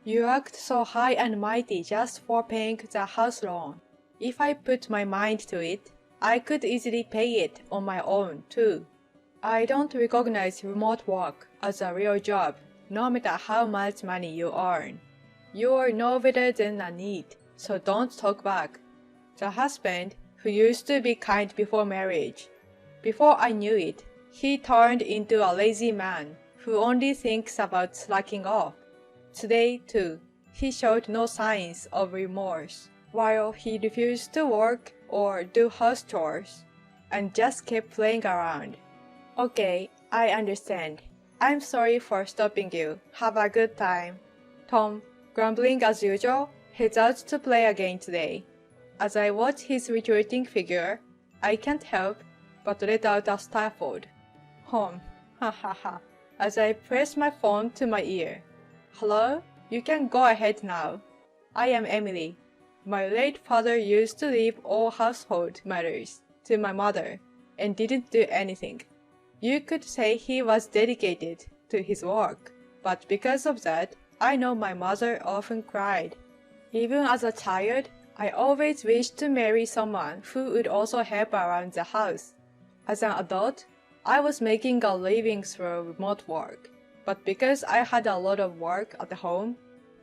You act so high and mighty just for paying the house loan. If I put my mind to it, I could easily pay it on my own, too. I don't recognize remote work as a real job, no matter how much money you earn. You're no better than a need, so don't talk back. The husband, who used to be kind before marriage. Before I knew it, he turned into a lazy man who only thinks about slacking off. Today, too, he showed no signs of remorse, while he refused to work or do house chores, and just kept playing around. Okay, I understand. I'm sorry for stopping you. Have a good time. Tom, grumbling as usual, heads out to play again today. As I watch his retreating figure, I can't help but let out a stifled hum, ha ha ha, as I press my phone to my ear. Hello? You can go ahead now. I am Emily. My late father used to leave all household matters to my mother and didn't do anything. You could say he was dedicated to his work, but because of that, I know my mother often cried. Even as a child, I always wished to marry someone who would also help around the house. As an adult, I was making a living through remote work, but because I had a lot of work at home,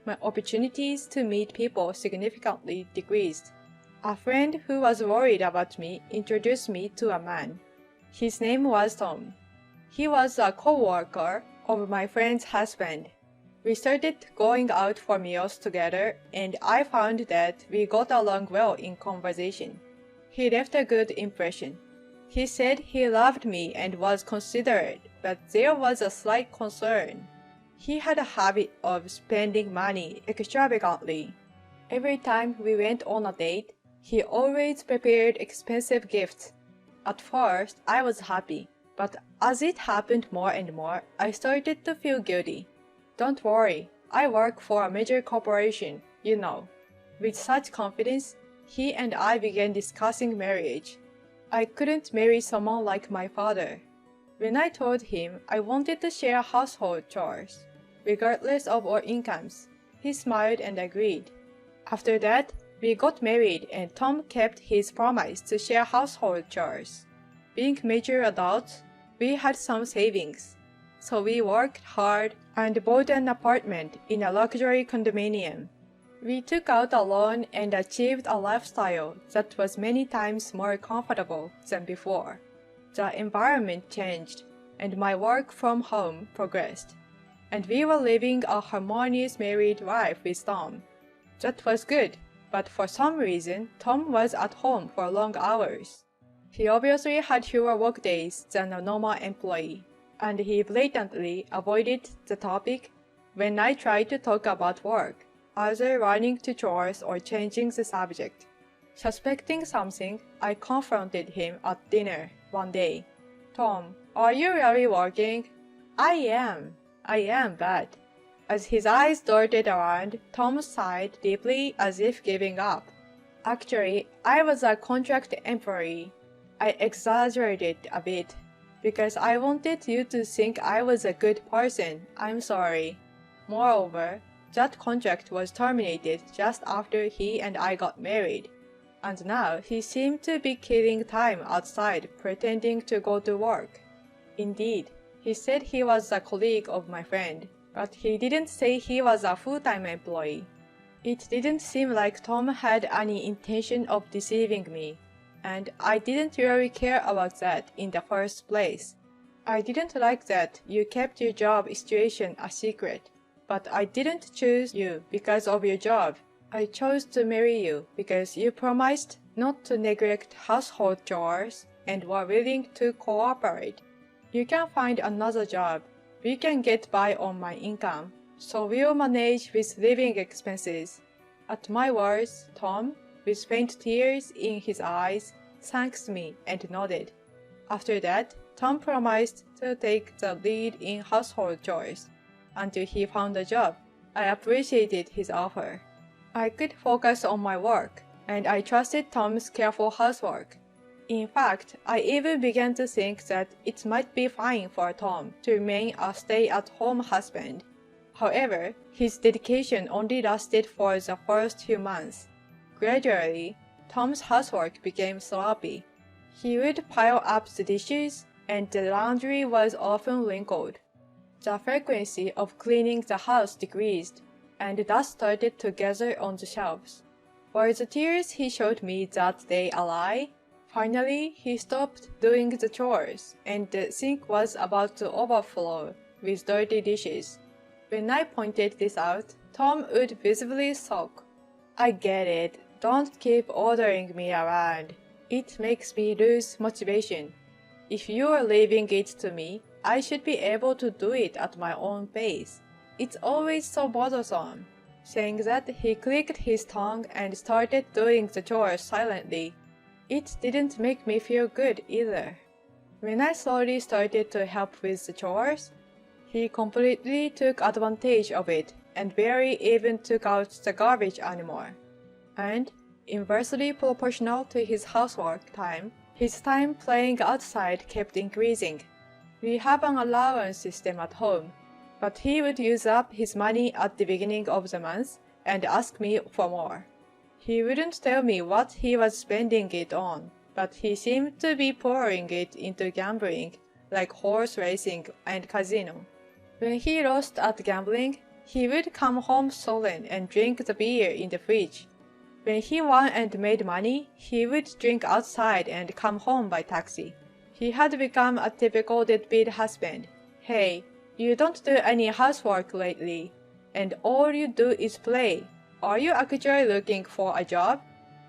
my opportunities to meet people significantly decreased. A friend who was worried about me introduced me to a man. His name was Tom. He was a co-worker of my friend's husband. We started going out for meals together, and I found that we got along well in conversation. He left a good impression. He said he loved me and was considerate, but there was a slight concern. He had a habit of spending money extravagantly. Every time we went on a date, he always prepared expensive gifts. At first, I was happy, but as it happened more and more, I started to feel guilty. Don't worry, I work for a major corporation, you know. With such confidence, he and I began discussing marriage. I couldn't marry someone like my father. When I told him I wanted to share household chores, regardless of our incomes, he smiled and agreed. After that, we got married and Tom kept his promise to share household chores. Being mature adults, we had some savings, so we worked hard and bought an apartment in a luxury condominium. We took out a loan and achieved a lifestyle that was many times more comfortable than before. The environment changed, and my work from home progressed, and we were living a harmonious married life with Tom. That was good, but for some reason, Tom was at home for long hours. He obviously had fewer work days than a normal employee, and he blatantly avoided the topic when I tried to talk about work, either running to chores or changing the subject. Suspecting something, I confronted him at dinner one day. Tom, are you really working? I am, but... As his eyes darted around, Tom sighed deeply as if giving up. Actually, I was a contract employee. I exaggerated a bit, because I wanted you to think I was a good person. I'm sorry. Moreover, that contract was terminated just after he and I got married, and now he seemed to be killing time outside pretending to go to work. Indeed, he said he was a colleague of my friend, but he didn't say he was a full-time employee. It didn't seem like Tom had any intention of deceiving me, and I didn't really care about that in the first place. I didn't like that you kept your job situation a secret, but I didn't choose you because of your job. I chose to marry you because you promised not to neglect household chores and were willing to cooperate. You can find another job. We can get by on my income, so we'll manage with living expenses. At my words, Tom, with faint tears in his eyes, thanked me and nodded. After that, Tom promised to take the lead in household chores until he found a job. I appreciated his offer. I could focus on my work, and I trusted Tom's careful housework. In fact, I even began to think that it might be fine for Tom to remain a stay-at-home husband. However, his dedication only lasted for the first few months. Gradually, Tom's housework became sloppy. He would pile up the dishes, and the laundry was often wrinkled. The frequency of cleaning the house decreased, and dust started to gather on the shelves. Were the tears he showed me that day a lie? Finally, he stopped doing the chores, and the sink was about to overflow with dirty dishes. When I pointed this out, Tom would visibly sulk. "I get it. Don't keep ordering me around. It makes me lose motivation. If you are leaving it to me, I should be able to do it at my own pace. It's always so bothersome." Saying that, he clicked his tongue and started doing the chores silently. It didn't make me feel good either. When I slowly started to help with the chores, he completely took advantage of it and barely even took out the garbage anymore. And, inversely proportional to his housework time, his time playing outside kept increasing. We have an allowance system at home, but he would use up his money at the beginning of the month and ask me for more. He wouldn't tell me what he was spending it on, but he seemed to be pouring it into gambling, like horse racing and casino. When he lost at gambling, he would come home sullen and drink the beer in the fridge. When he won and made money, he would drink outside and come home by taxi. He had become a typical deadbeat husband. "Hey, you don't do any housework lately, and all you do is play. Are you actually looking for a job?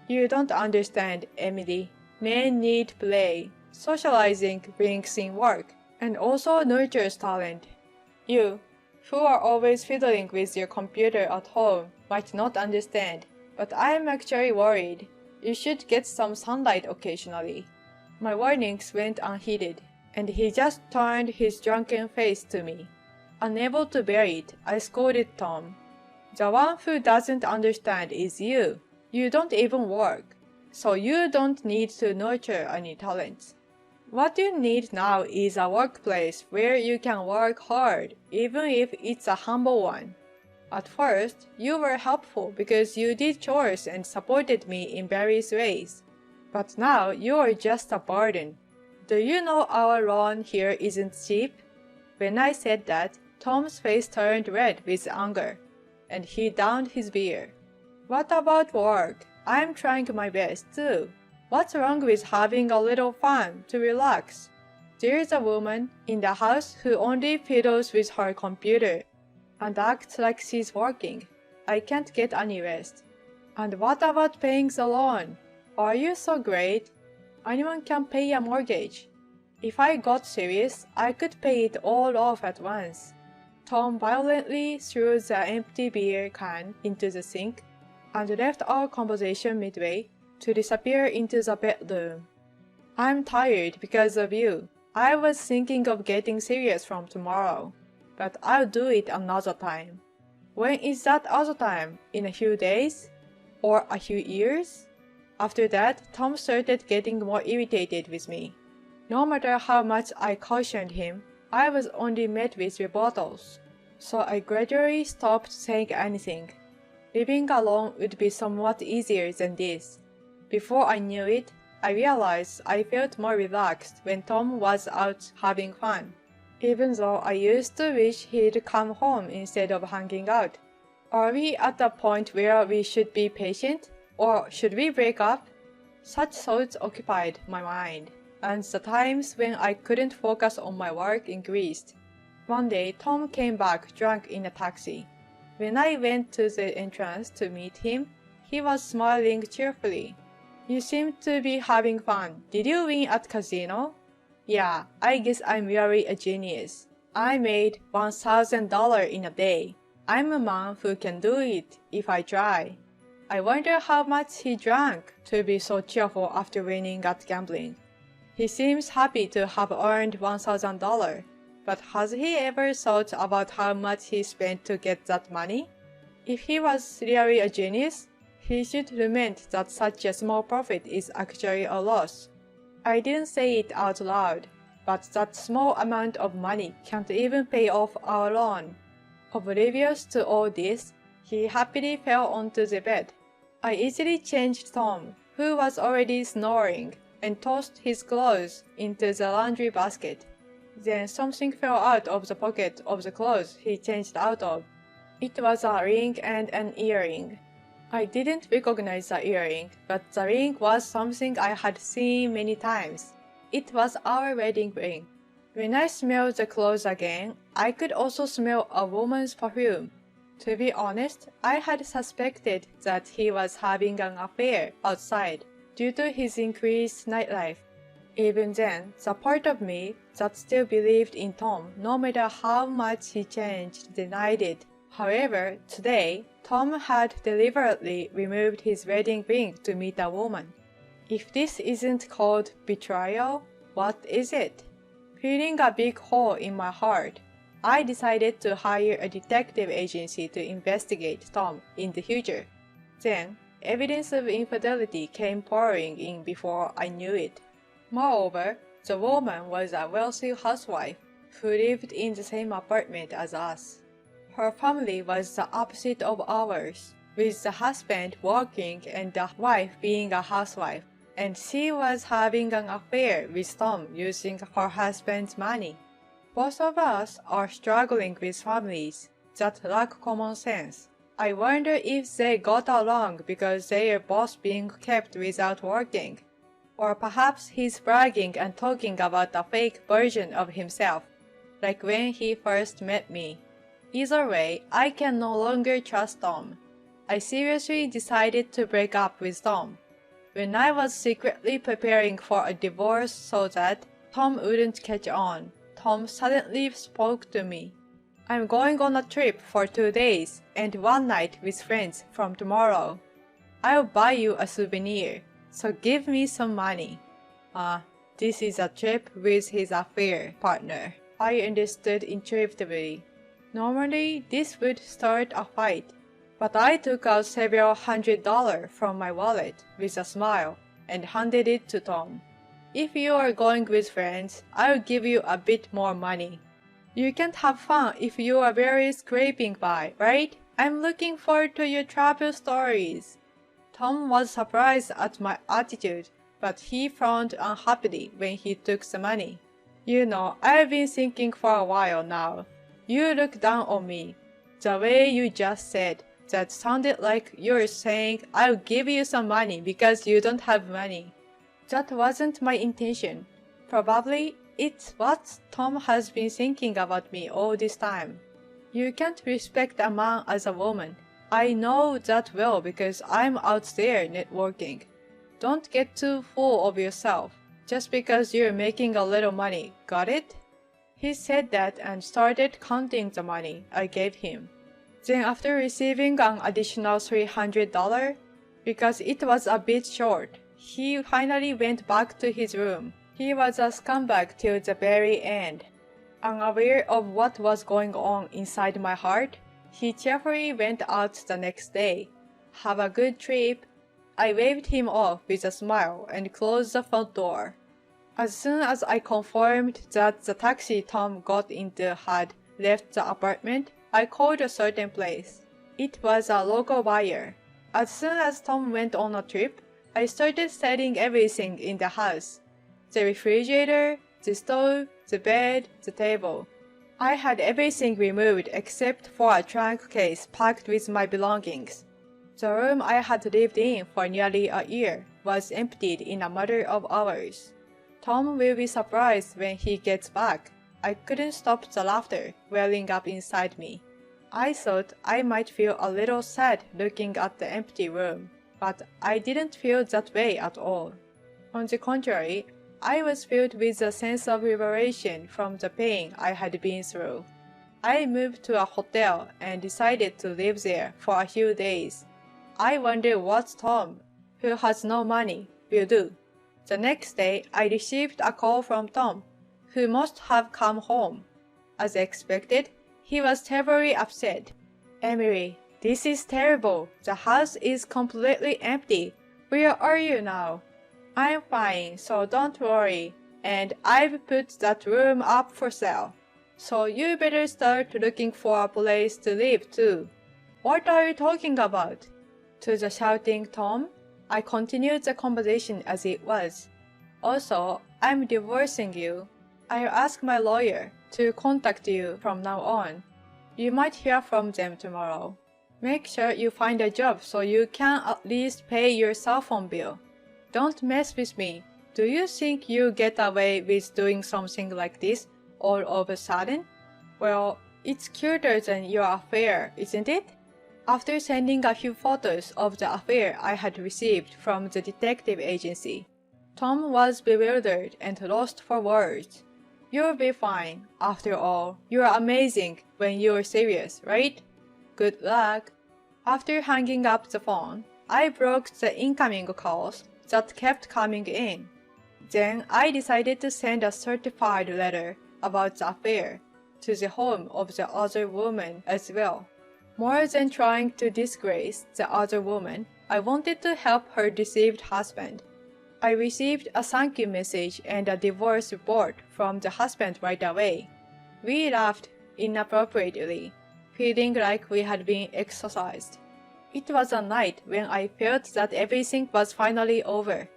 You don't understand, Emily. Men need play. Socializing brings in work, and also nurtures talent. You, who are always fiddling with your computer at home, might not understand, but I'm actually worried. You should get some sunlight occasionally." My warnings went unheeded, and he just turned his drunken face to me. Unable to bear it, I scolded Tom. "The one who doesn't understand is you. You don't even work, so you don't need to nurture any talents. What you need now is a workplace where you can work hard, even if it's a humble one. At first, you were helpful because you did chores and supported me in various ways. But now you are just a burden. Do you know our lawn here isn't cheap?" When I said that, Tom's face turned red with anger, and he downed his beer. "What about work? I'm trying my best too. What's wrong with having a little fun to relax? There's a woman in the house who only fiddles with her computer and acts like she's working. I can't get any rest. And what about paying the loan? Are you so great? Anyone can pay a mortgage. If I got serious, I could pay it all off at once." Tom violently threw the empty beer can into the sink and left our conversation midway to disappear into the bedroom. "I'm tired because of you. I was thinking of getting serious from tomorrow, but I'll do it another time." "When is that other time? In a few days? Or a few years?" After that, Tom started getting more irritated with me. No matter how much I cautioned him, I was only met with rebuttals, so I gradually stopped saying anything. Living alone would be somewhat easier than this. Before I knew it, I realized I felt more relaxed when Tom was out having fun, even though I used to wish he'd come home instead of hanging out. Are we at a point where we should be patient? Or should we break up? Such thoughts occupied my mind, and the times when I couldn't focus on my work increased. One day, Tom came back drunk in a taxi. When I went to the entrance to meet him, he was smiling cheerfully. "You seem to be having fun. Did you win at casino?" "Yeah, I guess I'm really a genius. I made $1,000 in a day. I'm a man who can do it if I try." I wonder how much he drank to be so cheerful after winning at gambling. He seems happy to have earned $1,000, but has he ever thought about how much he spent to get that money? If he was really a genius, he should lament that such a small profit is actually a loss. I didn't say it out loud, but that small amount of money can't even pay off our loan. Oblivious to all this, he happily fell onto the bed. I easily changed Tom, who was already snoring, and tossed his clothes into the laundry basket. Then something fell out of the pocket of the clothes he changed out of. It was a ring and an earring. I didn't recognize the earring, but the ring was something I had seen many times. It was our wedding ring. When I smelled the clothes again, I could also smell a woman's perfume. To be honest, I had suspected that he was having an affair outside due to his increased nightlife. Even then, the part of me that still believed in Tom, no matter how much he changed, denied it. However, today, Tom had deliberately removed his wedding ring to meet a woman. If this isn't called betrayal, what is it? Feeling a big hole in my heart, I decided to hire a detective agency to investigate Tom in the future. Then, evidence of infidelity came pouring in before I knew it. Moreover, the woman was a wealthy housewife who lived in the same apartment as us. Her family was the opposite of ours, with the husband working and the wife being a housewife, and she was having an affair with Tom using her husband's money. Both of us are struggling with families that lack common sense. I wonder if they got along because they are both being kept without working. Or perhaps he's bragging and talking about a fake version of himself, like when he first met me. Either way, I can no longer trust Tom. I seriously decided to break up with Tom. When I was secretly preparing for a divorce so that Tom wouldn't catch on, Tom suddenly spoke to me. I'm going on a trip for 2 days and 1 night with friends from tomorrow. I'll buy you a souvenir, so give me some money. This is a trip with his affair partner, I understood intuitively. Normally, this would start a fight, but I took out several $100s from my wallet with a smile and handed it to Tom. If you are going with friends, I'll give you a bit more money. You can't have fun if you are very scraping by, right? I'm looking forward to your travel stories. Tom was surprised at my attitude, but he frowned unhappily when he took the money. You know, I've been thinking for a while now. You look down on me. The way you just said, that sounded like you're saying I'll give you some money because you don't have money. That wasn't my intention. Probably it's what Tom has been thinking about me all this time. You can't respect a man as a woman. I know that well because I'm out there networking. Don't get too full of yourself just because you're making a little money, got it? He said that and started counting the money I gave him. Then after receiving an additional $300, because it was a bit short, he finally went back to his room. He was a scumbag till the very end. Unaware of what was going on inside my heart, he cheerfully went out the next day. Have a good trip. I waved him off with a smile and closed the front door. As soon as I confirmed that the taxi Tom got into had left the apartment, I called a certain place. It was a local buyer. As soon as Tom went on a trip, I started setting everything in the house. The refrigerator, the stove, the bed, the table. I had everything removed except for a trunk case packed with my belongings. The room I had lived in for nearly a year was emptied in a matter of hours. Tom will be surprised when he gets back. I couldn't stop the laughter welling up inside me. I thought I might feel a little sad looking at the empty room, but I didn't feel that way at all. On the contrary, I was filled with a sense of liberation from the pain I had been through. I moved to a hotel and decided to live there for a few days. I wonder what Tom, who has no money, will do. The next day, I received a call from Tom, who must have come home. As expected, he was terribly upset. Emily, this is terrible. The house is completely empty. Where are you now? I'm fine, so don't worry. And I've put that room up for sale. So you better start looking for a place to live too. What are you talking about? To the shouting Tom, I continued the conversation as it was. Also, I'm divorcing you. I'll ask my lawyer to contact you from now on. You might hear from them tomorrow. Make sure you find a job so you can at least pay your cell phone bill. Don't mess with me. Do you think you get away with doing something like this all of a sudden? Well, it's cuter than your affair, isn't it? After sending a few photos of the affair I had received from the detective agency, Tom was bewildered and lost for words. You'll be fine. After all, you're amazing when you're serious, right? Good luck. After hanging up the phone, I blocked the incoming calls that kept coming in. Then I decided to send a certified letter about the affair to the home of the other woman as well. More than trying to disgrace the other woman, I wanted to help her deceived husband. I received a thank you message and a divorce report from the husband right away. We laughed inappropriately, feeling like we had been exorcised. It was a night when I felt that everything was finally over.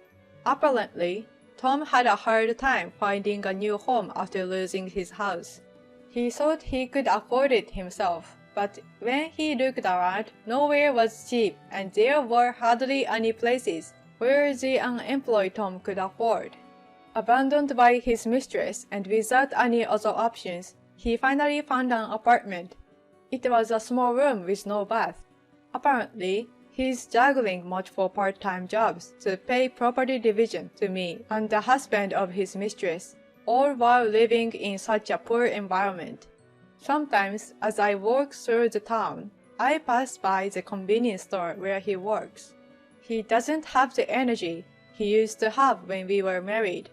Apparently, Tom had a hard time finding a new home after losing his house. He thought he could afford it himself, but when he looked around, nowhere was cheap and there were hardly any places where the unemployed Tom could afford. Abandoned by his mistress and without any other options, he finally found an apartment. It was a small room with no bath. Apparently, he's juggling multiple part-time jobs to pay property division to me and the husband of his mistress, all while living in such a poor environment. Sometimes, as I walk through the town, I pass by the convenience store where he works. He doesn't have the energy he used to have when we were married.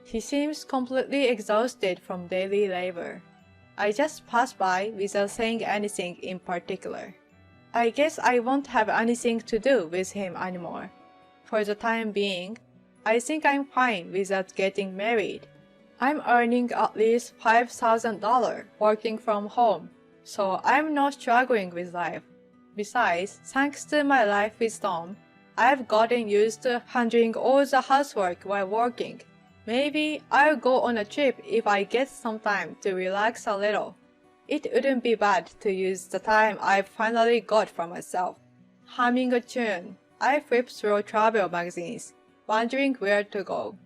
He seems completely exhausted from daily labor. I just pass by without saying anything in particular. I guess I won't have anything to do with him anymore. For the time being, I think I'm fine without getting married. I'm earning at least $5,000 working from home, so I'm not struggling with life. Besides, thanks to my life with Tom, I've gotten used to handling all the housework while working. Maybe I'll go on a trip if I get some time to relax a little. It wouldn't be bad to use the time I've finally got for myself. Humming a tune, I flip through travel magazines, wondering where to go.